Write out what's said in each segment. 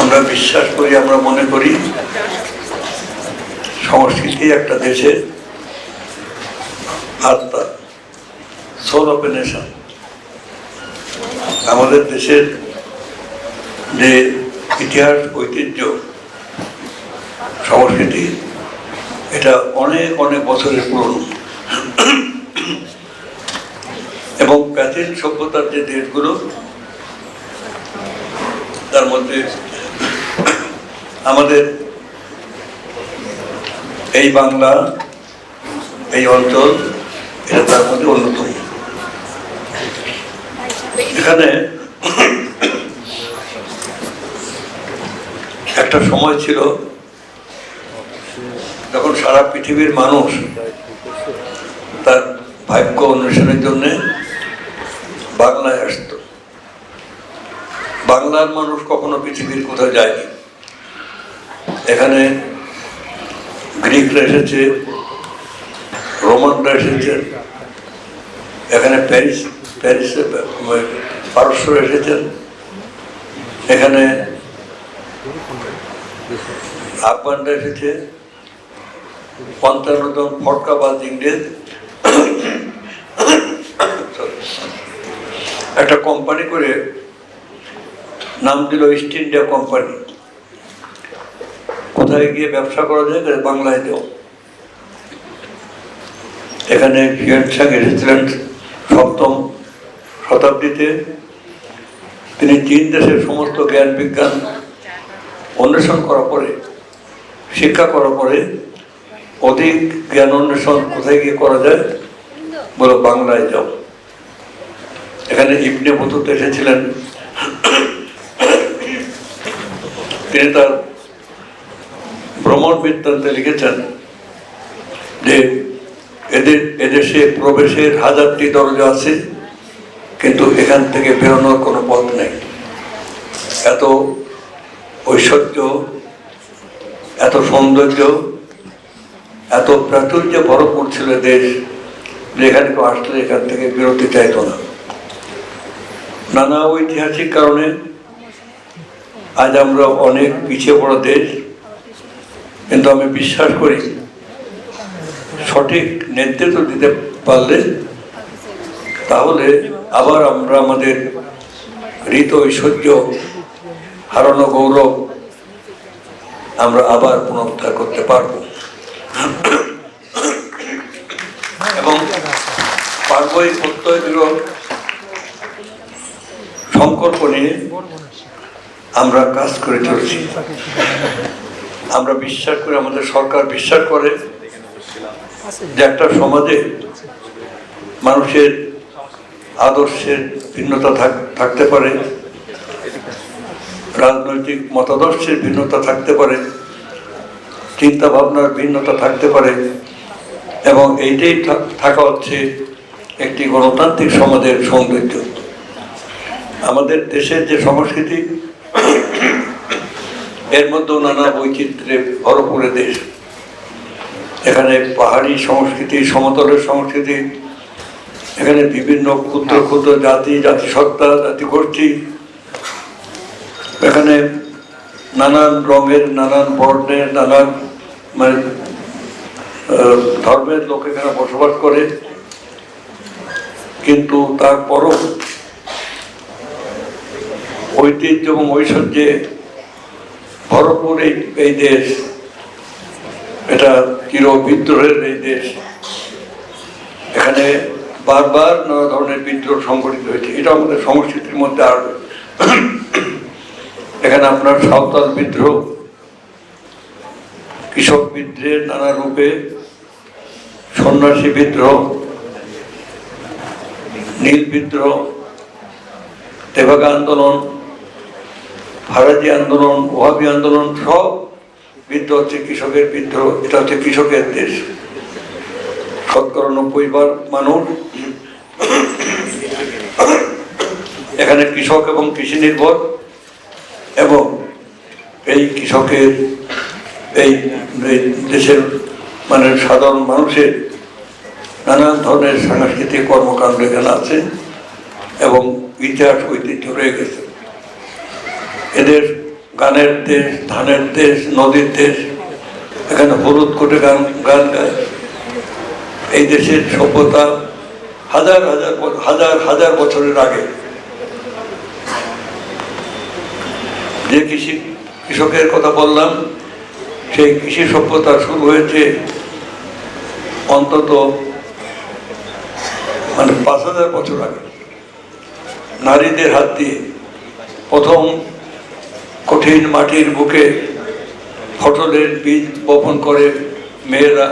আমরা বিশ্বাস করি, আমরা মনে করি সংস্কৃতি একটা দেশের আত্মা, সোল অফ এ নেশন। আমাদের দেশের যে ইতিহাস, ঐতিহ্য, সংস্কৃতি, এটা অনেক অনেক বছরের পুরনো। এবং প্রাচীন সভ্যতার যে দেশগুলো, তার মধ্যে আমাদের এই বাংলা, এই অঞ্চল, এটা তার মধ্যে অন্যতম। এখানে একটা সময় ছিল যখন সারা পৃথিবীর মানুষ তার ভাগ্য অন্বেষণের জন্য বাংলায় আসতো। বাংলার মানুষ কখনো পৃথিবীর কোথাও যায়নি। এখানে গ্রিকরা এসেছে, রোমানরা এসেছেন, এখানে পারস্য এসেছেন, এখানে আফগানরা এসেছে, ৫৫ জন ফটকাবাজ ইংরেজ একটা কোম্পানি করে নাম দিল ইস্ট ইন্ডিয়া কোম্পানি। কোথায় গিয়ে ব্যবসা করা যায়, বাংলায় দেও। এখানে হিউয়েন-সাং এসেছিলেন ৭ম শতাব্দীতে। তিনি চীন দেশের সমস্ত জ্ঞান বিজ্ঞান অন্বেষণ করার পরে, শিক্ষা করার পরে, অধিক জ্ঞান অন্বেষণ কোথায় গিয়ে করা যায়, বলো বাংলায় যাও। এখানে ইবনে বতুতা এসেছিলেন। তিনি তার ভ্রমণ বৃত্তান্তে লিখেছেন যে এদেশে প্রবেশের 1000টি দরজা আছে, কিন্তু এখান থেকে বেরোনোর কোনো পথ নেই। এত ঐশ্বর্য, এত সৌন্দর্য, এত প্রাচুর্যে ভরপুর ছিল দেশ, যেখানে কেউ আসলে এখান থেকে বেরোতে চাইতো না। নানা ঐতিহাসিক কারণে আজ আমরা অনেক পিছিয়ে পড়া দেশ, কিন্তু আমি বিশ্বাস করি সঠিক নেতৃত্ব দিতে পারলে তাহলে আবার আমরা আমাদের ঋত ঐশ্বর্য, হারানো গৌরব আমরা আবার পুনরুদ্ধার করতে পারব। এবং পারবই প্রত্যয় দৃঢ় সংকল্প নিয়ে আমরা কাজ করে চলছি। আমরা বিশ্বাস করি, আমাদের সরকার বিশ্বাস করে যে একটা সমাজে মানুষের আদর্শের ভিন্নতা থাকতে পারে, রাজনৈতিক মতাদর্শের ভিন্নতা থাকতে পারে, চিন্তা ভাবনার ভিন্নতা থাকতে পারে, এবং এইটাই থাকা হচ্ছে একটি গণতান্ত্রিক সমাজের সৌন্দর্য। আমাদের দেশের যে সংস্কৃতি, এর মধ্যেও নানা বৈচিত্র্যে ভরপুর দেশ। এখানে পাহাড়ি সংস্কৃতি, সমতলের সংস্কৃতি, এখানে বিভিন্ন ক্ষুদ্র ক্ষুদ্র জাতি, জাতিসত্তা, জাতিগোষ্ঠী, এখানে নানান রঙের, নানান বর্ণের, নানান ধর্মের লোক এখানে বসবাস করে। কিন্তু তারপরও ঐতিহ্য এবং ঐশ্বর্যে ভরপুর এই দেশ, এটা চির বিদ্রোহের এই দেশ। এখানে বারবার নানা ধরনের বিদ্রোহ সংঘটিত হয়েছে, এটা আমাদের সংস্কৃতির মধ্যে আর। এখানে আপনার সাঁওতাল বিদ্রোহ, কৃষক বিদ্রোহের নানা রূপে, সন্ন্যাসী বিদ্রোহ, নীল বিদ্রোহ, তেভাগা আন্দোলন, ফারাজি আন্দোলন, ওহাবি আন্দোলন, সব বিদ্রোহ হচ্ছে কৃষকের বিদ্রোহ। এটা হচ্ছে কৃষকের দেশ। ৯০% মানুষ এখানে কৃষক এবং কৃষি নির্ভর, এবং এই কৃষকের এই দেশের সাধারণ মানুষের নানান ধরনের সাংস্কৃতিক কর্মকাণ্ড এখানে আছে এবং ইতিহাস ঐতিহ্য রয়ে গেছে। এদের গানের দেশ, ধানের দেশ, নদীর দেশ। এখানে হলুদ কোটে গান গায়। এই দেশের সভ্যতা হাজার হাজার হাজার হাজার বছরের আগে। যে কৃষকের কথা বললাম, সেই কৃষি সভ্যতা শুরু হয়েছে অন্তত ৫,০০০ বছর আগে। নারীদের হাত দিয়ে প্রথম কঠিন মাটির বুকে ফসলের বীজ বপন করে মেয়েরা,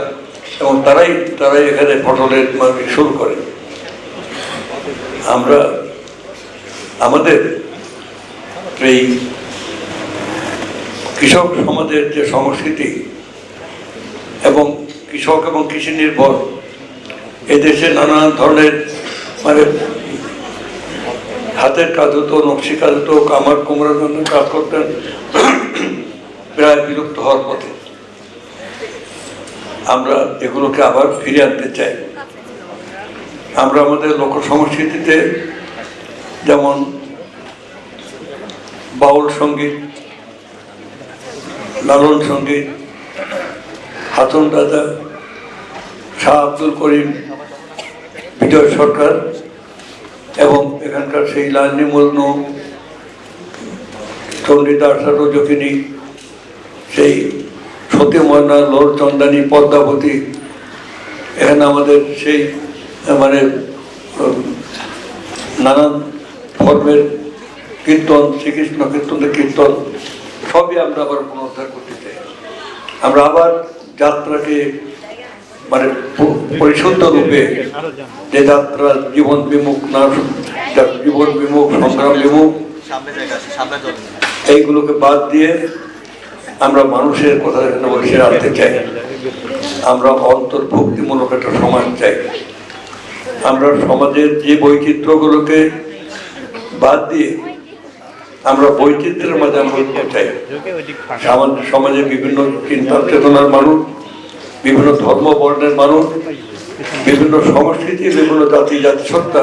এবং তারাই এখানে ফসলের শুরু করে। আমরা আমাদের এই কৃষক সমাজের যে সংস্কৃতি এবং কৃষক এবং কৃষি নির্ভর, এদেশে নানা ধরনের হাতের কাজ হতো, নকশি কাজ হতো, কামার কুমড়ার জন্য কাজ করতেন, প্রায় বিলুপ্ত হওয়ার পথে। আমরা এগুলোকে আবার ফিরে আনতে চাই। আমরা আমাদের লোক সংস্কৃতিতে যেমন বাউল সঙ্গীত, লালন সঙ্গীত, হাসন রাজা, শাহ আব্দুল করিম, বিজয় সরকার এবং এখানকার সেই লালনি মজনু, চণ্ডীদাস রজকিনী, সেই সতী ময়না, লোর চন্দানী, পদ্মাবতী, এখানে আমাদের সেই নানান ধর্মের কীর্তন, শ্রীকৃষ্ণ কীর্তনের কীর্তন, সবই আমরা আবার পুনরুদ্ধার করতে চাই। আমরা আবার যাত্রাকে পরিশুদ্ধ রূপে, যে যাত্রা জীবন বিমুখ না, জীবন বিমুখ, সংগ্রাম বিমুখ, এইগুলোকে বাদ দিয়ে আমরা মানুষের কথা এখানে বসে রাখতে চাই। আমরা অন্তর্ভুক্তিমূলক একটা সমাজ চাই। আমরা সমাজের যে বৈচিত্র্যগুলোকে বাদ দিয়ে আমরা বৈচিত্র্যের মাঝে আমরা চাই। সমাজে বিভিন্ন চিন্তা চেতনার মানুষ, বিভিন্ন ধর্ম বর্ণের মানুষ, বিভিন্ন সংস্কৃতি, বিভিন্ন জাতি জাতিসত্তা,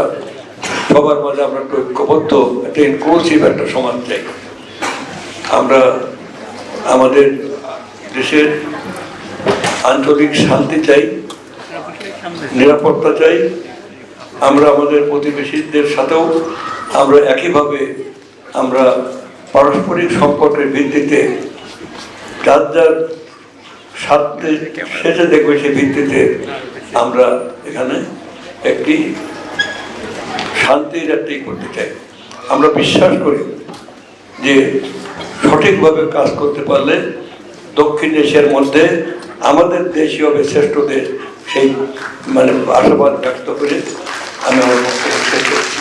সবার মাঝে আমরা একটা ঐক্যবদ্ধ, একটা ইনক্লুসিভ একটা সমাজ চাই। আমরা আমাদের দেশের আঞ্চলিক শান্তি চাই, নিরাপত্তা চাই। আমরা আমাদের প্রতিবেশীদের সাথেও আমরা একইভাবে আমরা পারস্পরিক সম্পর্কের ভিত্তিতে যার যার স্বার্থে শেষে দেখবে সেই ভিত্তিতে আমরা এখানে একটি শান্তির একটি করতে চাই। আমরা বিশ্বাস করি যে সঠিকভাবে কাজ করতে পারলে দক্ষিণ এশিয়ার মধ্যে আমাদের দেশই হবে শ্রেষ্ঠ দেশ। সেই আশাবাদ ব্যক্ত করে আমি আমার বক্তব্য শেষ করছি।